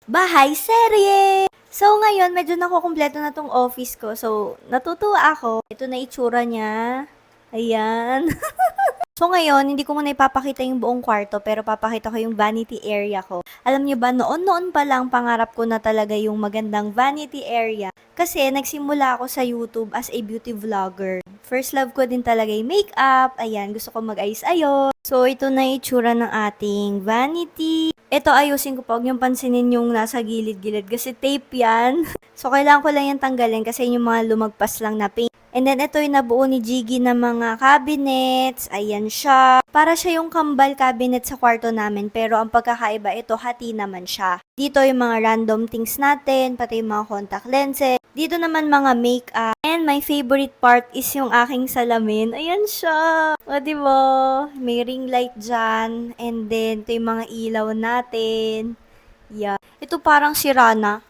Bahay serye! So, ngayon, medyo nakukumpleto na tong office ko. So, natutuwa ako. Ito na itsura niya. Ayan. So, ngayon, hindi ko muna ipapakita yung buong kwarto, pero papakita ko yung vanity area ko. Alam niyo ba, noon-noon pa lang, pangarap ko na talaga yung magandang vanity area. Kasi, nagsimula ako sa YouTube as a beauty vlogger. First love ko din talaga yung makeup. Ayan, gusto ko mag-ayos-ayos. So, ito na itsura ng ating vanity. Ito, ayusin ko pa. Huwag niyong pansinin yung nasa gilid-gilid kasi tape yan. So, kailangan ko lang yan tanggalin kasi yung mga lumagpas lang na paint. And then, ito yung nabuo ni Jiggy na mga cabinets. Ayan siya. Para siya yung kambal cabinet sa kwarto namin. Pero ang pagkakaiba, ito hati naman siya. Dito yung mga random things natin, pati yung mga contact lenses. Dito naman mga makeup. And my favorite part is yung aking salamin. Ayan siya. O, diba? May ring light dyan. And then, ito yung mga ilaw natin. Yeah. Ito parang sirana.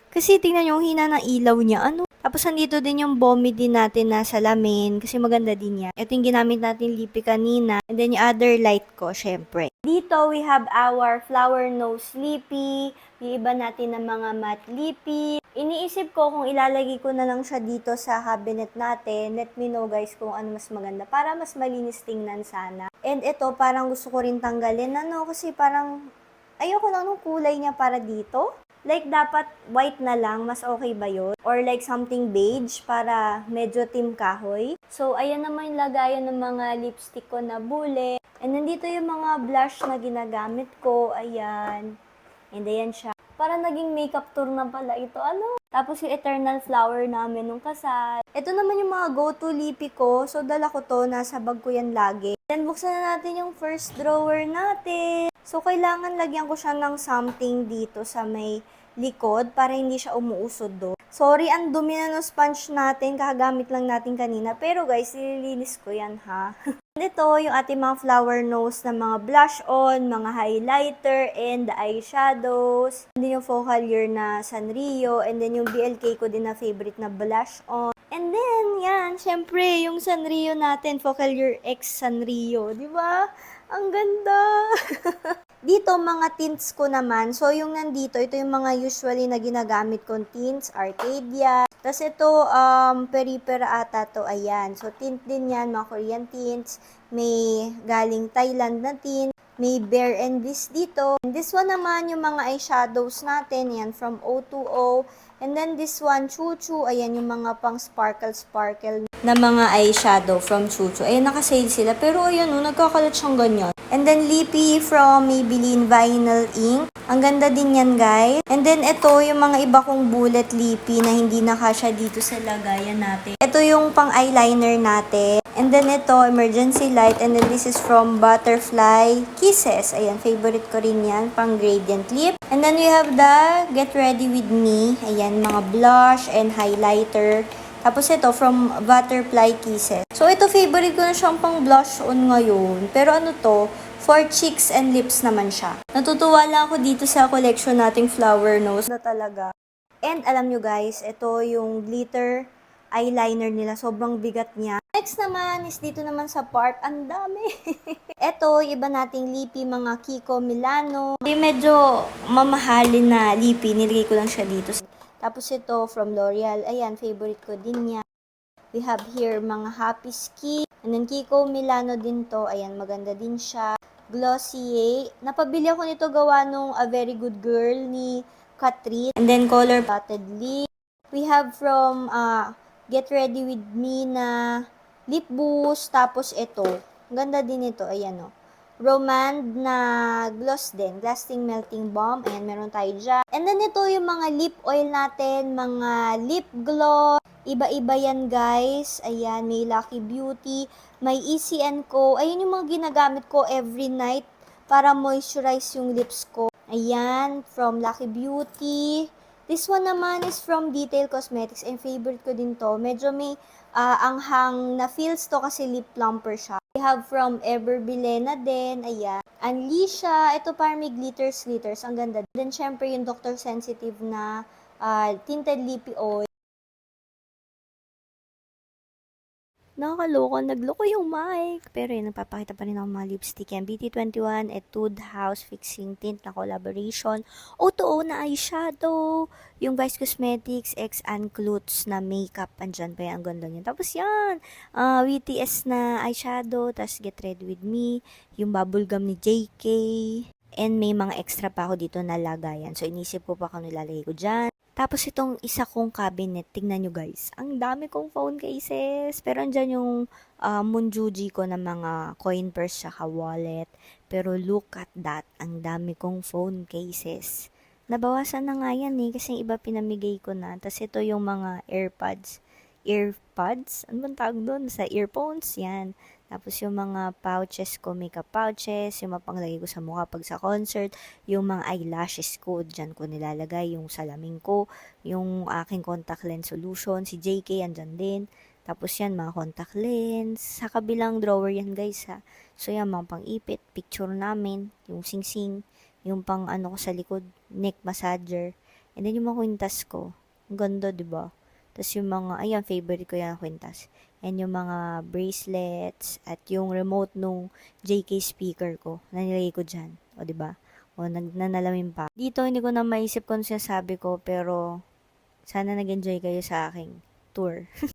Kasi tingnan nyo, ang hina ng ilaw niya. Ano? Tapos nandito din yung bommy din natin na salamin. Kasi maganda din yan. Ito yung ginamit natin lipi kanina. And then yung other light ko, syempre. Dito, we have our flower nose lipi. Yung iba natin ng mga matte lipi. Iniisip ko kung ilalagay ko na lang siya dito sa cabinet natin. Let me know guys kung ano mas maganda. Para mas malinis tingnan sana. And ito, parang gusto ko rin tanggalin. Ano? Kasi parang ayoko lang nung kulay niya para dito. Like, dapat white na lang, mas okay ba yun? Or like something beige para medyo team kahoy. So, ayan naman yung lagayan ng mga lipstick ko na bule. And nandito yung mga blush na ginagamit ko. Ayan. And ayan siya. Para naging makeup tour na pala ito. Ano? Tapos yung eternal flower namin nung kasal. Ito naman yung mga go-to lipi ko. So, dala ko to. Nasa bag ko yan lagi. Then, buksan na natin yung first drawer natin. So, kailangan lagyan ko siya ng something dito sa may likod para hindi siya umuusod do. Sorry, ang dumi na ng sponge natin. Kakagamit lang natin kanina. Pero guys, nililinis ko yan ha. Ito yung ating mga flower nose na mga blush on, mga highlighter, and the eyeshadows. And then yung focal year na Sanrio, and then yung BLK ko din na favorite na blush on. And then, yan, syempre, yung Sanrio natin, focal year X Sanrio, di ba? Ang ganda! Dito, mga tints ko naman. So, yung nandito, ito yung mga usually na ginagamit kong tints. Arcadia. Tapos ito, Peripera ata to. Ayan. So, tint din yan, mga Korean tints. May galing Thailand na tint. May Bare and This dito. And this one naman, yung mga eyeshadows natin. Yan, from O2O. And then this one, Chuchu. Ayan, yung mga pang sparkle-sparkle na mga eyeshadow from Chuchu. Ayan, nakasale sila. Pero ayan, nagkakalat siyang ganyan. And then Lippy from Maybelline Vinyl Ink. Ang ganda din yan, guys. And then ito, yung mga iba kong bullet lippy na hindi nakasya dito sa lagayan natin. Ito yung pang eyeliner natin. And then ito, emergency light. And then this is from Butterfly Kisses. Ayan, favorite ko rin yan. Pang gradient lip. And then we have the Get Ready With Me. Ayan, mga blush and highlighter. Tapos ito, from Butterfly Kisses. So, ito, favorite ko na siyang pang blush on ngayon. Pero ano to? For cheeks and lips naman siya. Natutuwa lang ako dito sa collection nating flower nose na talaga. And alam nyo guys, ito yung glitter eyeliner nila. Sobrang bigat niya. Next naman is dito naman sa part. Ang dami. Ito, iba nating lippy, mga Kiko Milano. Medyo mamahalin na lippy. Nilagay ko lang siya dito. Tapos ito, from L'Oreal. Ayan, favorite ko din niya. We have here mga Happy Skin. And then Kiko Milano din to. Ayan, maganda din siya. Glossier. Napabili ako nito gawa nung A Very Good Girl ni Catherine. And then Color Dotted Lip. We have from Get Ready With Me na lip boost. Tapos ito. Ganda din ito. Ayan o. Romand na gloss din. Lasting Melting Balm. Ayan, meron tayo dyan. And then ito yung mga lip oil natin. Mga lip gloss. Iba-iba yan guys. Ayan, may Lucky Beauty. May Easy & Co. Ayan yung mga ginagamit ko every night para moisturize yung lips ko. Ayan, from Lucky Beauty. This one naman is from Detail Cosmetics. And favorite ko din to. Medyo may anghang na feels to kasi lip plumper siya. We have from Everbilena din. Ayan. Unleasha. Ito parang may glitters. Ang ganda. Then, syempre, yung Dr. Sensitive na tinted lippy oil. Nakakaloka, nagloko yung mic. Pero yun, nagpapakita pa rin ako mga lipstick. Yan, BT21, Etude House Fixing Tint na collaboration. O2O na eyeshadow. Yung Vice Cosmetics X Anclutes na makeup. Andyan pa yan, ang ganda niya. Tapos yan, BTS na eyeshadow. Tapos Get Ready With Me. Yung bubblegum ni JK. And may mga extra pa ako dito na lagayan. So, inisip ko pa kung nilalagay ko dyan. Tapos itong isa kong cabinet, tingnan nyo guys. Ang dami kong phone cases. Pero andyan yung Munjuji ko na mga coin purse saka wallet. Pero look at that. Ang dami kong phone cases. Nabawasan na nga yan kasi yung iba pinamigay ko na. Tapos ito yung mga AirPods. Earpods? Ano bang tawag doon? Sa earphones? Yan. Tapos yung mga pouches ko, makeup pouches, yung mapanglagay ko sa mukha pag sa concert, yung mga eyelashes ko, dyan ko nilalagay, yung salamin ko, yung aking contact lens solution, si JK, andyan din. Tapos yan, mga contact lens. Sa kabilang drawer yan guys ha. So yan, mga pang-ipit, picture namin, yung sing-sing, yung pang ano ko sa likod, neck massager. And then yung mga kwintas ko. Ang ganda, diba? Tapos yung mga, ayan, favorite ko yan, kwintas. And yung mga bracelets at yung remote nung JK speaker ko, nanilagay ko dyan. O, diba? O, nanalamin pa. Dito, hindi ko na maisip kung sinasabi ko, pero sana nag-enjoy kayo sa aking tour.